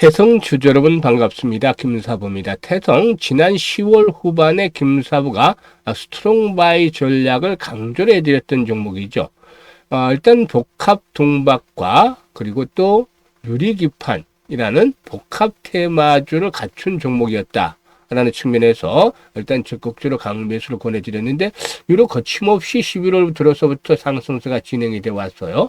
태성 주주 여러분 반갑습니다. 김사부입니다. 태성 지난 10월 후반에 김사부가 스트롱바이 전략을 강조를 해드렸던 종목이죠. 일단 복합 동박과 그리고 또 유리기판이라는 복합 테마주를 갖춘 종목이었다. 라는 측면에서 일단 적극적으로 강매수를 권해드렸는데 이로 거침없이 11월 들어서부터 상승세가 진행이 되어 왔어요.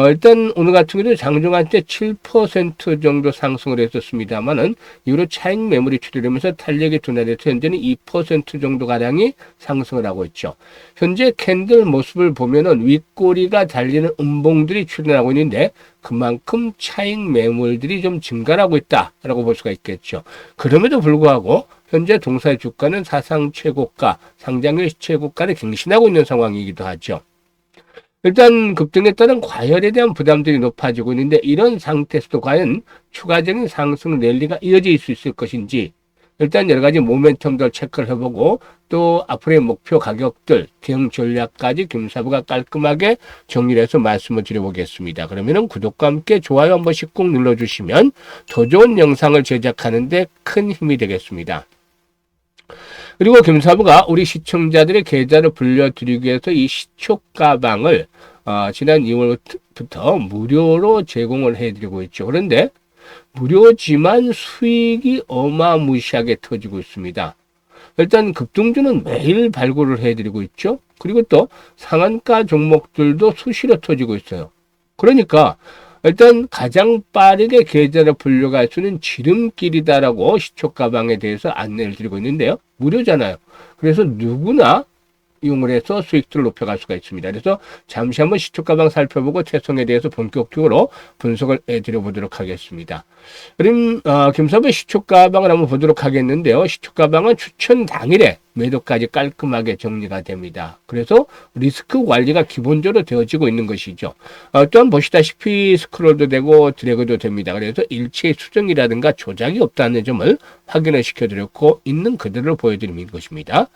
일단 오늘 같은 경우도 장중한 때 7% 정도 상승을 했었습니다만은 이후로 차익 매물이 출현하면서 탄력이 둔화돼서 현재는 2% 정도 가량이 상승을 하고 있죠. 현재 캔들 모습을 보면은 윗꼬리가 달리는 음봉들이 출현하고 있는데 그만큼 차익 매물들이 좀 증가하고 있다라고 볼 수가 있겠죠. 그럼에도 불구하고 현재 동사의 주가는 사상 최고가, 상장일 최고가를 갱신하고 있는 상황이기도 하죠. 일단 급등에 따른 과열에 대한 부담들이 높아지고 있는데 이런 상태에서도 과연 추가적인 상승 랠리가 이어질 수 있을 것인지 일단 여러 가지 모멘텀들 체크를 해보고 또 앞으로의 목표 가격들, 대응 전략까지 김사부가 깔끔하게 정리를 해서 말씀을 드려보겠습니다. 그러면은 구독과 함께 좋아요 한 번씩 꼭 눌러주시면 더 좋은 영상을 제작하는데 큰 힘이 되겠습니다. 그리고 김사부가 우리 시청자들의 계좌를 불려드리기 위해서 이 시초 가방을 지난 2월부터 무료로 제공을 해드리고 있죠. 그런데 무료지만 수익이 어마무시하게 터지고 있습니다. 일단 급등주는 매일 발굴을 해드리고 있죠. 그리고 또 상한가 종목들도 수시로 터지고 있어요. 그러니까 일단 가장 빠르게 계좌를 불려갈 수 있는 지름길이다라고 시초 가방에 대해서 안내를 드리고 있는데요. 무료잖아요. 그래서 누구나 이용을 해서 수익들을 높여갈 수가 있습니다. 그래서 잠시 한번 시초 가방 살펴보고 태성에 대해서 본격적으로 분석을 해드려 보도록 하겠습니다. 그럼 김사부의 시초 가방을 한번 보도록 하겠는데요. 시초 가방은 추천 당일에 매도까지 깔끔하게 정리가 됩니다. 그래서 리스크 관리가 기본적으로 되어지고 있는 것이죠. 또한 보시다시피 스크롤도 되고 드래그도 됩니다. 그래서 일체의 수정이라든가 조작이 없다는 점을 확인을 시켜드렸고 있는 그대로 보여드리는 것입니다.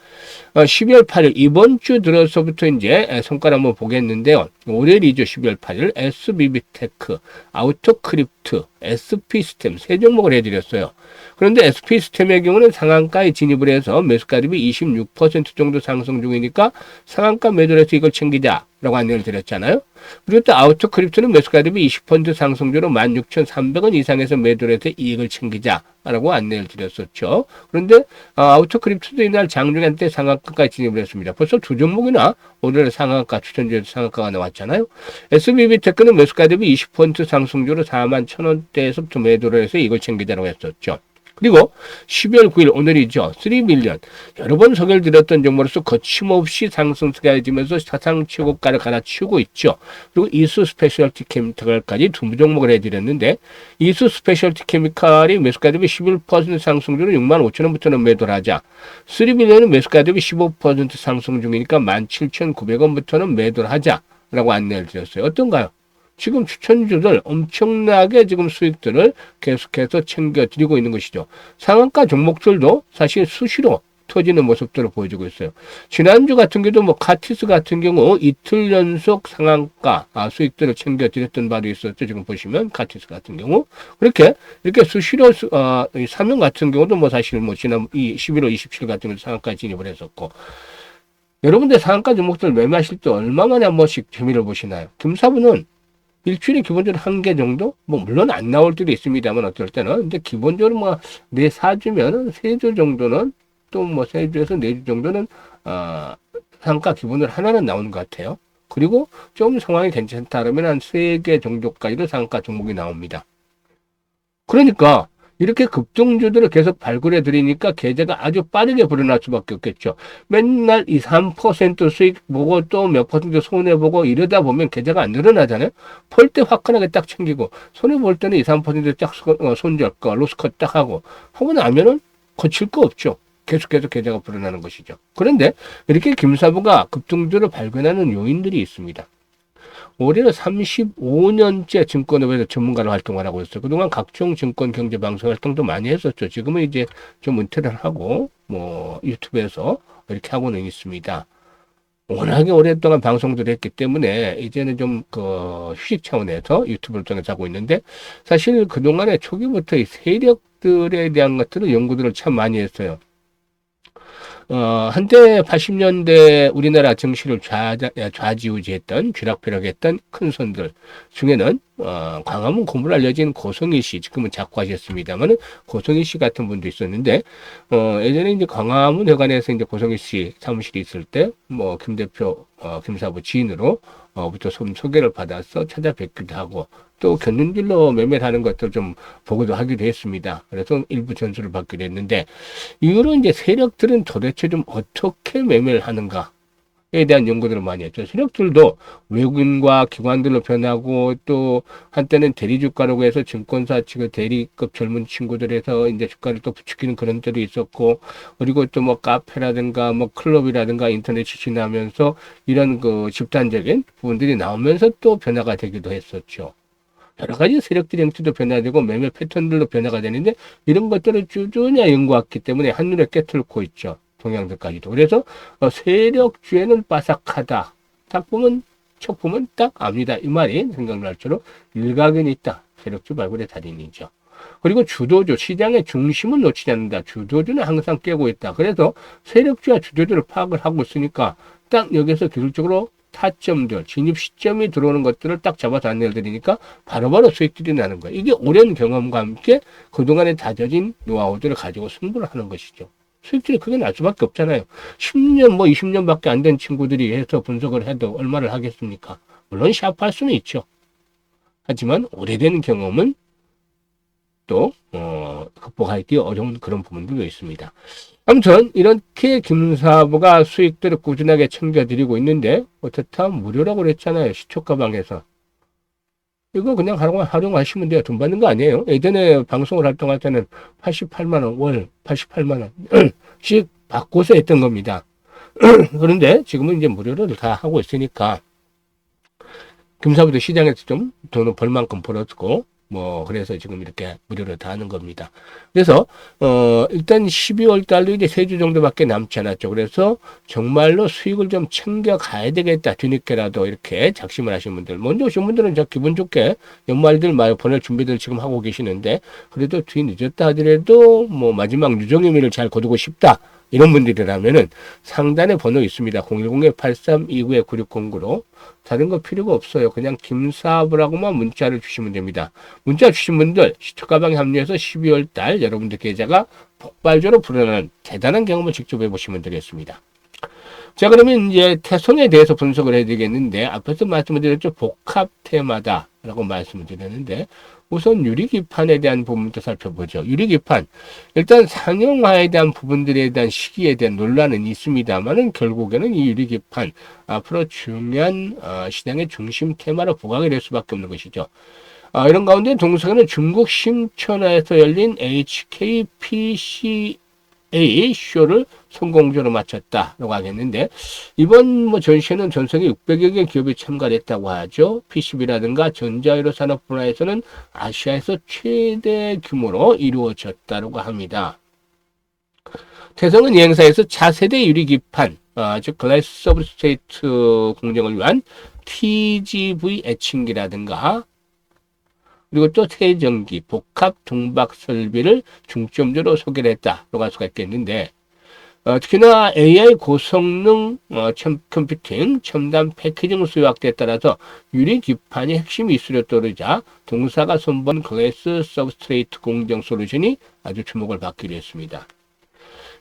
12월 8일 이번 주 들어서부터 이제 성과를 한번 보겠는데요. 월요일이죠. 12월 8일 SBB테크, 아우토크립트, SP스템 세 종목을 해드렸어요. 그런데 SP스템의 경우는 상한가에 진입을 해서 매수가 대비 26% 정도 상승 중이니까 상한가 매도를 해서 이걸 챙기자라고 안내를 드렸잖아요. 그리고 또 아우토크립트는 매수가 대비 20% 상승주로 16,300원 이상에서 매도를 해서 이익을 챙기자라고 안내를 드렸었죠. 그런데 아우토크립트도 이날 장중한 때 상한가까지 진입을 했습니다. 벌써 두 종목이나 오늘 상한가 추천주에서 상한가가 나왔잖아요. SBB테크는 매수가 대비 20% 상승주로 41,000원대에서부터 매도를 해서 이걸 챙기자라고 했었죠. 그리고 12월 9일 오늘이죠. 3밀리언 여러 번 소개를 드렸던 종목으로서 거침없이 상승세가 이어지면서 사상 최고가를 갈아치우고 있죠. 그리고 이수 스페셜티 케미칼까지 두 종목을 해드렸는데 이수 스페셜티 케미칼이 매수가 대비 11% 상승주로 65,000원부터는 매도를 하자. 3밀리언은 매수가 대비 15% 상승 중이니까 17,900원부터는 매도를 하자라고 안내를 드렸어요. 어떤가요? 지금 추천주들 엄청나게 지금 수익들을 계속해서 챙겨드리고 있는 것이죠. 상한가 종목들도 사실 수시로 터지는 모습들을 보여주고 있어요. 지난주 같은 경우도 뭐 카티스 같은 경우 이틀 연속 상한가 수익들을 챙겨드렸던 바도 있었죠. 지금 보시면 카티스 같은 경우 이렇게 수시로 삼성 같은 경우도 뭐 사실 뭐 지난 11월 27일 같은 경우도 상한가 진입을 했었고 여러분들 상한가 종목들 매매하실 때 얼마 만에 한 번씩 재미를 보시나요? 김사부는 일주일에 기본적으로 한 개 정도? 뭐, 물론 안 나올 때도 있습니다만, 어떨 때는. 근데 기본적으로 뭐, 4주면은 3주 정도는, 또 뭐, 3주에서 4주 정도는, 상가 기본으로 하나는 나오는 것 같아요. 그리고 좀 상황이 괜찮다 그러면 한 3개 정도까지도 상가 종목이 나옵니다. 그러니까, 이렇게 급등주들을 계속 발굴해 드리니까 계좌가 아주 빠르게 불어날 수밖에 없겠죠. 맨날 2, 3% 수익 보고 또 몇 퍼센트 손해보고 이러다 보면 계좌가 안 늘어나잖아요. 볼 때 화끈하게 딱 챙기고 손해볼 때는 2, 3% 딱 손절가, 로스컷 딱 하고 나면은 거칠 거 없죠. 계속해서 계좌가 불어나는 것이죠. 그런데 이렇게 김사부가 급등주를 발견하는 요인들이 있습니다. 올해는 35년째 증권업에서 전문가로 활동을 하고 있어요. 그동안 각종 증권 경제 방송 활동도 많이 했었죠. 지금은 이제 좀 은퇴를 하고 뭐 유튜브에서 이렇게 하고는 있습니다. 워낙에 오랫동안 방송들을 했기 때문에 이제는 좀 그 휴식 차원에서 유튜브를 통해서 하고 있는데, 사실 그동안에 초기부터 이 세력들에 대한 것들을 연구들을 참 많이 했어요. 한때 80년대 우리나라 정치를 좌지우지했던, 쥐락펴락했던 큰 손들 중에는, 광화문 고문으로 알려진 고성희 씨, 지금은 작고하셨습니다만은, 고성희 씨 같은 분도 있었는데, 예전에 이제 광화문 회관에서 이제 고성희 씨 사무실이 있을 때, 뭐, 김 대표, 김사부 지인으로, 부터 소개를 받아서 찾아뵙기도 하고, 또 견눈질로 매매하는 것도 좀 보고도 하기도 했습니다. 그래서 일부 전수를 받기도 했는데, 이후로 이제 세력들은 도대체 좀 어떻게 매매를 하는가에 대한 연구들을 많이 했죠. 세력들도 외국인과 기관들로 변하고, 또 한때는 대리주가라고 해서 증권사 측의 대리급 젊은 친구들에서 이제 주가를 또 부추기는 그런 때도 있었고, 그리고 또 뭐 카페라든가 뭐 클럽이라든가 인터넷이 지나면서 이런 그 집단적인 부분들이 나오면서 또 변화가 되기도 했었죠. 여러 가지 세력들의 형태도 변화되고 매매 패턴들도 변화가 되는데, 이런 것들을 꾸준히 연구했기 때문에 한눈에 깨뚫고 있죠. 동향들까지도. 그래서 세력주에는 빠삭하다. 딱 보면, 척 보면 딱 압니다. 이 말이 생각날 처럼 일각은 있다. 세력주 발굴의 달인이죠. 그리고 주도주, 시장의 중심을 놓치지 않는다. 주도주는 항상 깨고 있다. 그래서 세력주와 주도주를 파악을 하고 있으니까 딱 여기서 기술적으로 타점들, 진입 시점이 들어오는 것들을 딱 잡아서 안내를 드리니까 바로바로 수익들이 나는 거예요. 이게 오랜 경험과 함께 그동안에 다져진 노하우들을 가지고 승부를 하는 것이죠. 수익들이 크게 날 수밖에 없잖아요. 10년, 뭐 20년밖에 안 된 친구들이 해서 분석을 해도 얼마를 하겠습니까? 물론 샤프할 수는 있죠. 하지만 오래된 경험은 또 극복하기 어려운 그런 부분들도 있습니다. 아무튼 이렇게 김사부가 수익들을 꾸준하게 챙겨드리고 있는데, 어떻다 무료라고 그랬잖아요. 시초가방에서. 이거 그냥 활용하시면 돼요. 돈 받는 거 아니에요. 예전에 방송을 활동할 때는 88만 원, 월 88만 원씩 받고서 했던 겁니다. 그런데 지금은 이제 무료로 다 하고 있으니까 김사부도 시장에서 좀 돈을 벌 만큼 벌었고, 뭐 그래서 지금 이렇게 무료로 다 하는 겁니다. 그래서 일단 12월 달도 이제 3주 정도밖에 남지 않았죠. 그래서 정말로 수익을 좀 챙겨 가야 되겠다. 뒤늦게라도 이렇게 작심을 하신 분들, 먼저 오신 분들은 저 기분 좋게 연말들 말 보낼 준비들 지금 하고 계시는데, 그래도 뒤늦었다 하더라도 뭐 마지막 유종의미를 잘 거두고 싶다, 이런 분들이라면은 상단에 번호 있습니다. 010-8329-9609로. 다른 거 필요가 없어요. 그냥 김사부라고만 문자를 주시면 됩니다. 문자 주신 분들 시초가방에 합류해서 12월 달 여러분들 계좌가 폭발적으로 불어나는 대단한 경험을 직접 해보시면 되겠습니다. 자, 그러면 이제 태성에 대해서 분석을 해야 되겠는데, 앞에서 말씀을 드렸죠. 복합 테마다라고 말씀을 드렸는데, 우선 유리기판에 대한 부분부터 살펴보죠. 유리기판. 일단 상용화에 대한 부분들에 대한 시기에 대한 논란은 있습니다만은, 결국에는 이 유리기판, 앞으로 중요한 시장의 중심 테마로 부각이 될 수밖에 없는 것이죠. 이런 가운데 동서는 중국 신천하에서 열린 HKPCA 쇼를 성공적으로 마쳤다라고 하겠는데, 이번 뭐 전시회는 전 세계 600여 개 기업이 참가를 했다고 하죠. PCB라든가 전자회로 산업 분야에서는 아시아에서 최대 규모로 이루어졌다고 합니다. 태성은 이 행사에서 차세대 유리기판, 즉 글래스 서브스트레이트 공정을 위한 TGV 애칭기라든가, 그리고 또 세전기, 복합 동박 설비를 중점적으로 소개를 했다라고 할 수가 있겠는데, 특히나 AI 고성능 컴퓨팅, 첨단 패키징 수요 확대에 따라서 유리 기판이 핵심이 이슈로 떠오르자 동사가 선보인 글래스 서브스트레이트 공정 솔루션이 아주 주목을 받기로 했습니다.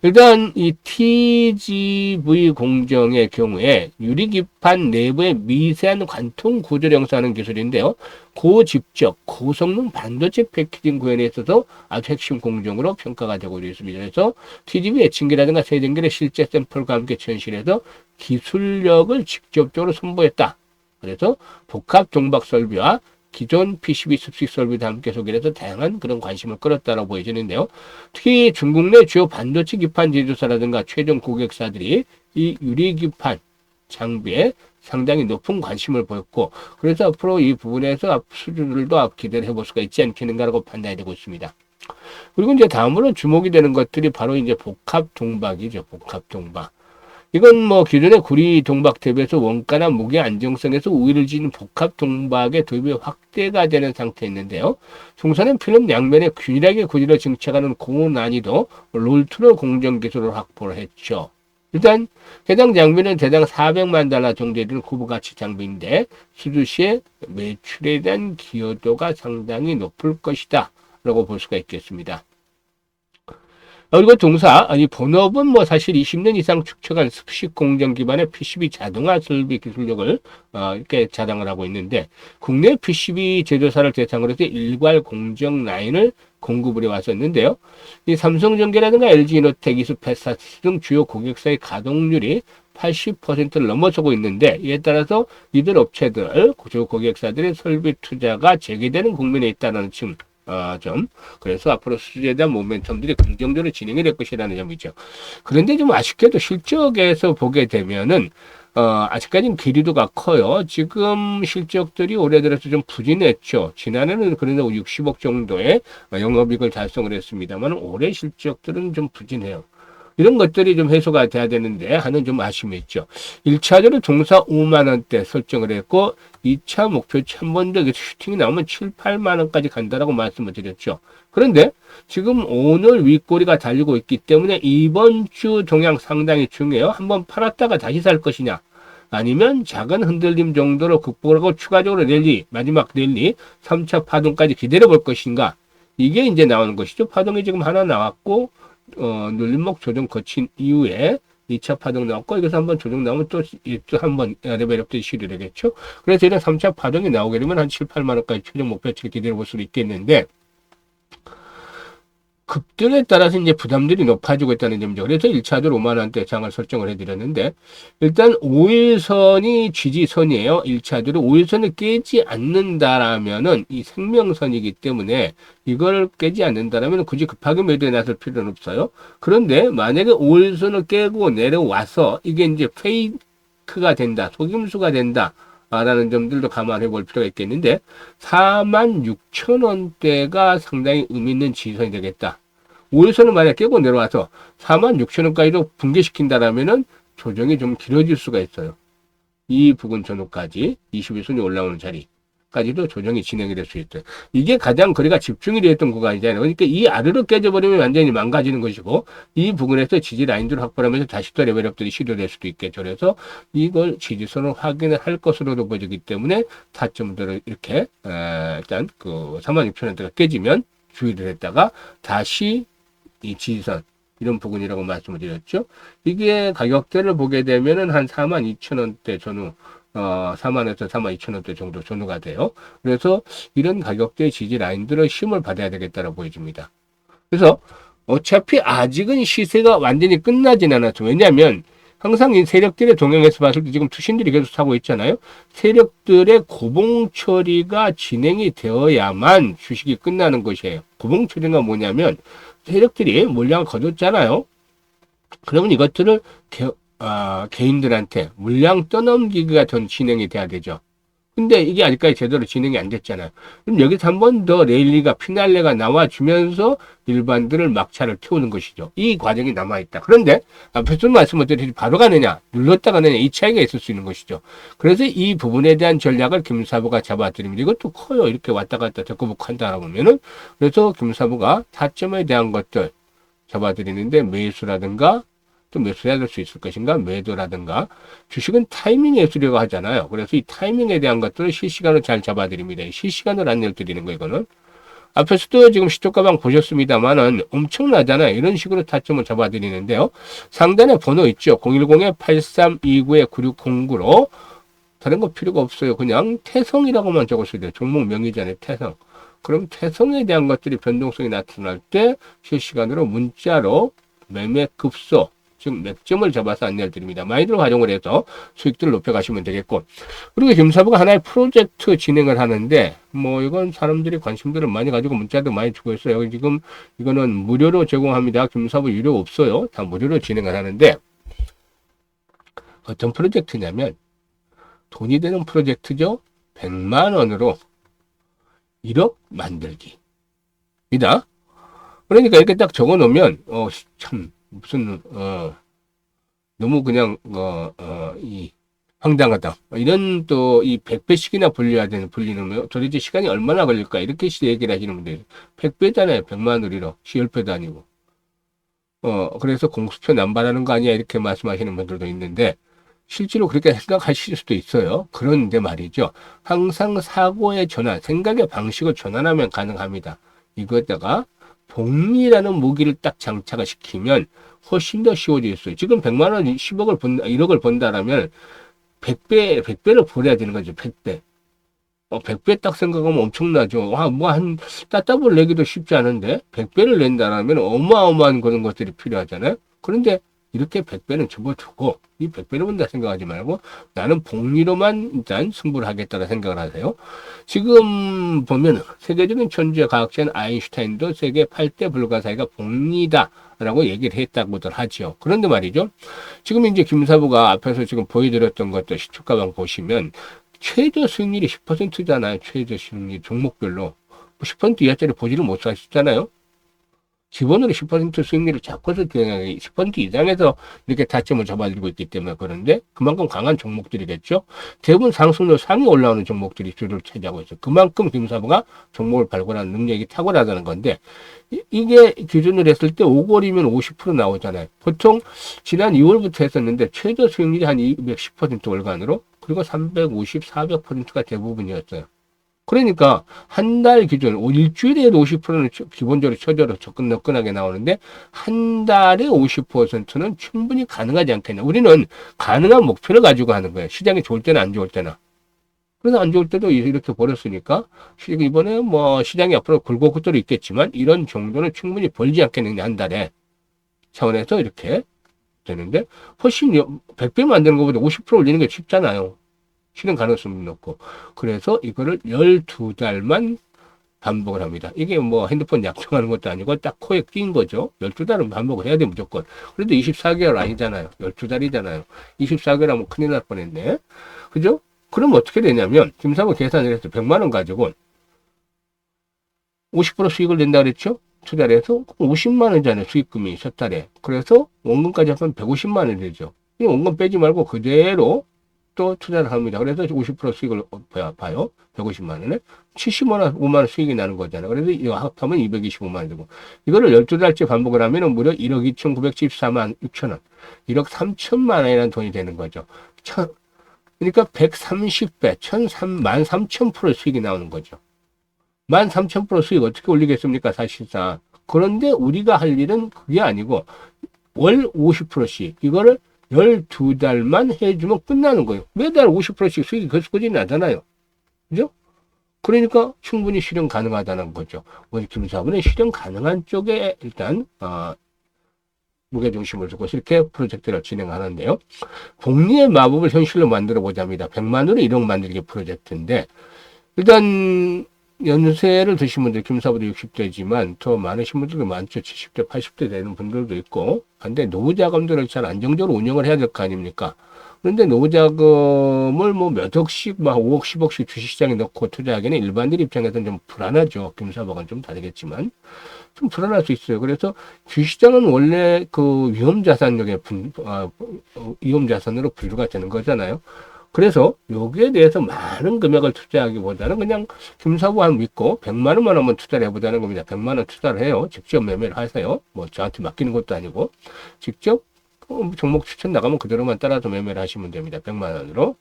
일단 이 TGV 공정의 경우에 유리기판 내부의 미세한 관통 구조를 형성하는 기술인데요. 고집적, 고성능 반도체 패키징 구현에 있어서 아주 핵심 공정으로 평가가 되고 있습니다. 그래서 TGV 애칭기라든가 세전기를 실제 샘플과 함께 전시해서 기술력을 직접적으로 선보였다. 그래서 복합 동박 설비와 기존 PCB 습식 설비도 함께 소개해서 다양한 그런 관심을 끌었다고 보여지는데요. 특히 중국 내 주요 반도체 기판 제조사라든가 최종 고객사들이 이 유리기판 장비에 상당히 높은 관심을 보였고, 그래서 앞으로 이 부분에서 수준들도 기대를 해볼 수가 있지 않겠는가라고 판단이 되고 있습니다. 그리고 이제 다음으로 주목이 되는 것들이 바로 이제 복합 동박이죠. 복합 동박. 이건 뭐 기존의 구리 동박 대비해서 원가나 무게 안정성에서 우위를 지닌 복합 동박의 도입이 확대가 되는 상태였는데요. 송사는 필름 양면에 균일하게 구리를 증착하는 고난이도 롤트로 공정 기술을 확보를 했죠. 일단 해당 장비는 대당 400만 달러 정도에 이르는 고부가치 장비인데 수주 시에 매출에 대한 기여도가 상당히 높을 것이다 라고 볼 수가 있겠습니다. 그리고 동사, 이 본업은 뭐 사실 20년 이상 축적한 습식 공정 기반의 PCB 자동화 설비 기술력을 이렇게 자랑을 하고 있는데 국내 PCB 제조사를 대상으로 해서 일괄 공정 라인을 공급을 해왔었는데요. 이 삼성전기라든가 LG이노텍, 이스페사스 등 주요 고객사의 가동률이 80%를 넘어서고 있는데 이에 따라서 이들 업체들, 주 고객사들의 설비 투자가 재개되는 국면에 있다는 점. 그래서 앞으로 수주에 대한 모멘텀들이 긍정적으로 진행이 될 것이라는 점이죠. 그런데 좀 아쉽게도 실적에서 보게 되면은 아직까지는 기리도가 커요. 지금 실적들이 올해 들어서 좀 부진했죠. 지난해는 그래도 60억 정도의 영업이익을 달성을 했습니다만 올해 실적들은 좀 부진해요. 이런 것들이 좀 해소가 돼야 되는데 하는 좀 아쉬움이 있죠. 1차적으로 종사 5만 원대 설정을 했고 2차 목표치 한 번 더 슈팅이 나오면 7, 8만 원까지 간다라고 말씀을 드렸죠. 그런데 지금 오늘 윗꼬리가 달리고 있기 때문에 이번 주 동향 상당히 중요해요. 한번 팔았다가 다시 살 것이냐 아니면 작은 흔들림 정도로 극복하고 추가적으로 랠리, 마지막 랠리 3차 파동까지 기다려 볼 것인가, 이게 이제 나오는 것이죠. 파동이 지금 하나 나왔고 눌림목 조정 거친 이후에 2차 파동 나왔고 여기서 한번 조정 나오면 또 한번 레벨업도 시도를 되겠죠. 그래서 이런 3차 파동이 나오게 되면 한 7, 8만 원까지 최종 목표치를 기다려 볼 수도 있겠는데 급등에 따라서 이제 부담들이 높아지고 있다는 점이죠. 그래서 1차적으로 5만 원대 장을 설정을 해드렸는데 일단 5일선이 지지선이에요. 1차적으로 5일선을 깨지 않는다라면은 이 생명선이기 때문에 이걸 깨지 않는다라면 굳이 급하게 매도에 나설 필요는 없어요. 그런데 만약에 5일선을 깨고 내려와서 이게 이제 페이크가 된다, 속임수가 된다 라는 점들도 감안해 볼 필요가 있겠는데 46,000원대가 상당히 의미 있는 지지선이 되겠다. 5일선을 만약 깨고 내려와서 46,000원까지도 붕괴시킨다라면은 조정이 좀 길어질 수가 있어요. 이 부근 전후까지 21선이 올라오는 자리까지도 조정이 진행이 될 수 있어요. 이게 가장 거래가 집중이 되었던 구간이잖아요. 그러니까 이 아래로 깨져버리면 완전히 망가지는 것이고 이 부분에서 지지 라인들을 확보하면서 다시 또 레벨업들이 시도될 수도 있겠죠. 그래서 이걸 지지선을 확인을 할 것으로도 보여지기 때문에 타점들을 이렇게 일단 그 36,000원대가 깨지면 주의를 했다가 다시 이 지지선 이런 부분이라고 말씀을 드렸죠. 이게 가격대를 보게 되면은 한 42,000원대 전후 4만에서 42,000원대 정도 전후가 돼요. 그래서 이런 가격대의 지지 라인들을 힘을 받아야 되겠다고 보여집니다. 그래서 어차피 아직은 시세가 완전히 끝나진 않았죠. 왜냐하면 항상 이 세력들의 동향에서 봤을 때 지금 투신들이 계속 사고 있잖아요. 세력들의 고봉 처리가 진행이 되어야만 주식이 끝나는 것이에요. 고봉 처리가 뭐냐면 세력들이 물량을 거뒀잖아요. 그러면 이것들을 개인들한테 물량 떠넘기기가 전 진행이 돼야 되죠. 근데 이게 아직까지 제대로 진행이 안 됐잖아요. 그럼 여기서 한 번 더 레일리가 피날레가 나와주면서 일반들을 막차를 태우는 것이죠. 이 과정이 남아있다. 그런데 앞에서 말씀드렸듯이 바로 가느냐 눌렀다 가느냐 이 차이가 있을 수 있는 것이죠. 그래서 이 부분에 대한 전략을 김사부가 잡아드립니다. 이것도 커요. 이렇게 왔다 갔다 적구북 한다 보면은. 그래서 김사부가 타점에 대한 것들 잡아드리는데 매수라든가 또 매수해야 될 수 있을 것인가, 매도라든가. 주식은 타이밍 예술이라고 하잖아요. 그래서 이 타이밍에 대한 것들을 실시간으로 잘 잡아드립니다. 실시간으로 안내를 드리는 거, 이거는. 앞에서도 지금 시초가방 보셨습니다만은 엄청나잖아요. 이런 식으로 타점을 잡아드리는데요. 상단에 번호 있죠. 010-8329-9609로 다른 거 필요가 없어요. 그냥 태성이라고만 적었어야 돼요. 종목 명의잖아요. 태성. 그럼 태성에 대한 것들이 변동성이 나타날 때 실시간으로 문자로 매매 급소, 즉 맥점을 잡아서 안내를 드립니다. 많이들 활용을 해서 수익들을 높여가시면 되겠고, 그리고 김사부가 하나의 프로젝트 진행을 하는데 뭐 이건 사람들이 관심들을 많이 가지고 문자도 많이 주고 있어요. 지금 이거는 무료로 제공합니다. 김사부 유료 없어요. 다 무료로 진행을 하는데 어떤 프로젝트냐면 돈이 되는 프로젝트죠. 100만 원으로 1억 만들기입니다. 그러니까 이렇게 딱 적어 놓으면 참 무슨 너무 그냥 이 황당하다. 이런 또 이 100배씩이나 불리는 거 도대체 시간이 얼마나 걸릴까? 이렇게 얘기를 하시는 분들 100배잖아요. 100만 우리로 10배도 아니고. 그래서 공수처 남발하는 거 아니야? 이렇게 말씀하시는 분들도 있는데 실제로 그렇게 생각하실 수도 있어요. 그런데 말이죠. 항상 사고의 전환, 생각의 방식을 전환하면 가능합니다. 이거에다가 복리라는 무기를 딱 장착을 시키면 훨씬 더 쉬워지겠어요. 지금 100만 원, 10억을 1억을 번다라면 100배를 벌어야 되는 거죠. 100배. 100배 딱 생각하면 엄청나죠. 따따블 내기도 쉽지 않은데, 100배를 낸다라면 어마어마한 그런 것들이 필요하잖아요. 그런데 이렇게 100배는 접어두고, 이 100배를 본다 생각하지 말고, 나는 복리로만 일단 승부를 하겠다는 생각을 하세요. 지금 보면, 세계적인 천재 과학자인 아인슈타인도 세계 8대 불가사의가 복리다. 라고 얘기를 했다고들 하죠. 그런데 말이죠. 지금 이제 김사부가 앞에서 지금 보여드렸던 것들 시초가방 보시면, 최저 수익률이 10%잖아요. 최저 수익률 종목별로. 10% 이하짜리 보지를 못하시잖아요. 기본으로 10% 수익률을 잡고서 10% 이상에서 이렇게 타점을 잡아들고 있기 때문에 그런데 그만큼 강한 종목들이겠죠. 대부분 상승률 상위 올라오는 종목들이 주를 차지하고 있어요. 그만큼 김사부가 종목을 발굴하는 능력이 탁월하다는 건데 이게 기준을 했을 때 5월이면 50% 나오잖아요. 보통 지난 2월부터 했었는데 최저 수익률이 한 210% 월간으로 그리고 350, 400%가 대부분이었어요. 그러니까 한 달 기준, 일주일에도 50%는 기본적으로 최저로 접근하게 나오는데 한 달에 50%는 충분히 가능하지 않겠냐. 우리는 가능한 목표를 가지고 하는 거예요. 시장이 좋을 때나 안 좋을 때나. 그래서 안 좋을 때도 이렇게 벌었으니까 이번에 뭐 시장이 앞으로 굴곡들이 있겠지만 이런 정도는 충분히 벌지 않겠느냐 한 달에 차원에서 이렇게 되는데 훨씬 100배 만드는 것보다 50% 올리는 게 쉽잖아요. 실현 가능성이 높고. 그래서 이거를 12달만 반복을 합니다. 이게 뭐 핸드폰 약정하는 것도 아니고 딱 코에 낀 거죠. 12달은 반복을 해야 돼, 무조건. 그래도 24개월 아니잖아요. 12달이잖아요. 24개월 하면 큰일 날 뻔했네. 그죠? 그럼 어떻게 되냐면, 김사부 계산을 해서 100만 원 가지고 50% 수익을 낸다 그랬죠? 투자를 해서 50만 원이잖아요. 수익금이 첫 달에. 그래서 원금까지 하면 150만 원이 되죠. 이 원금 빼지 말고 그대로 또 투자를 합니다. 그래서 50% 수익을 봐요. 150만 원에 70만 원, 5만 원 수익이 나는 거잖아요. 그래서 이거 합하면 225만 원 되고 이거를 12달째 반복을 하면 무려 1억 2,974만 6천 원, 1억 3천만 원이라는 돈이 되는 거죠. 그러니까 130배, 13,000% 수익이 나오는 거죠. 13,000% 수익 어떻게 올리겠습니까? 사실상. 그런데 우리가 할 일은 그게 아니고 월 50%씩 이거를 12달만 해주면 끝나는 거예요. 매달 50%씩 수익이 거스거지 나잖아요. 그죠? 그러니까 충분히 실현 가능하다는 거죠. 우리 김사부는 실현 가능한 쪽에 일단, 무게중심을 두고 이렇게 프로젝트를 진행하는데요. 복리의 마법을 현실로 만들어 보자입니다. 100만으로 1억 만들기 프로젝트인데, 일단, 연세를 드신 분들, 김사부도 60대지만 더 많으신 분들도 많죠. 70대, 80대 되는 분들도 있고. 근데 노후자금들을 잘 안정적으로 운영을 해야 될 거 아닙니까? 그런데 노후자금을 뭐 몇 억씩, 막 5억, 10억씩 주식시장에 넣고 투자하기는 일반인 입장에서는 좀 불안하죠. 김사부는 좀 다르겠지만. 좀 불안할 수 있어요. 그래서 주식시장은 원래 그 위험자산으로 분류가 되는 거잖아요. 그래서 여기에 대해서 많은 금액을 투자하기보다는 그냥 김사부만 믿고 100만 원만 한번 투자를 해보자는 겁니다. 100만 원 투자를 해요. 직접 매매를 하세요. 뭐 저한테 맡기는 것도 아니고 직접 종목 추천 나가면 그대로만 따라서 매매를 하시면 됩니다. 100만 원으로.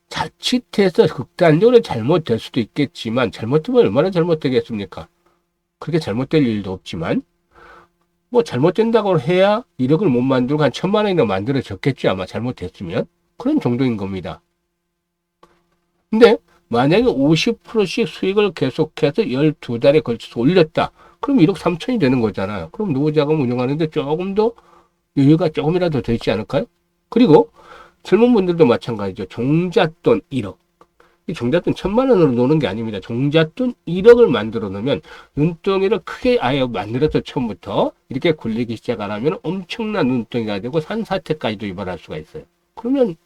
자칫해서 극단적으로 잘못될 수도 있겠지만 잘못되면 얼마나 잘못되겠습니까? 그렇게 잘못될 일도 없지만 뭐 잘못된다고 해야 1억을 못 만들고 한 1,000만 원이나 만들어졌겠죠. 아마 잘못됐으면. 그런 정도인 겁니다. 근데 만약에 50%씩 수익을 계속해서 12달에 걸쳐서 올렸다. 그럼 1억 3천이 되는 거잖아요. 그럼 노후자금 운영하는데 조금 더 여유가 조금이라도 더 있지 않을까요? 그리고 젊은 분들도 마찬가지죠. 종잣돈 1억. 이 종잣돈 1,000만 원으로 노는 게 아닙니다. 종잣돈 1억을 만들어 놓으면 눈덩이를 크게 아예 만들어서 처음부터 이렇게 굴리기 시작 안 하면 엄청난 눈덩이가 되고 산사태까지도 유발할 수가 있어요. 그러면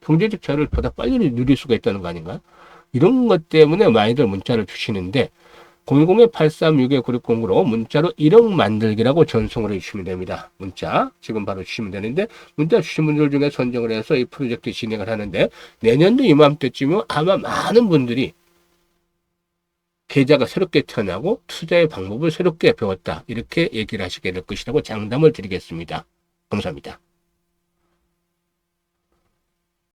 경제적 자유를 보다 빨리 누릴 수가 있다는 거 아닌가? 이런 것 때문에 많이들 문자를 주시는데 010-836-9609로 문자로 1억 만들기라고 전송을 해주시면 됩니다. 문자 지금 바로 주시면 되는데, 문자 주신 분들 중에 선정을 해서 이 프로젝트 진행을 하는데, 내년도 이맘때쯤이면 아마 많은 분들이 계좌가 새롭게 태어나고 투자의 방법을 새롭게 배웠다, 이렇게 얘기를 하시게 될 것이라고 장담을 드리겠습니다. 감사합니다.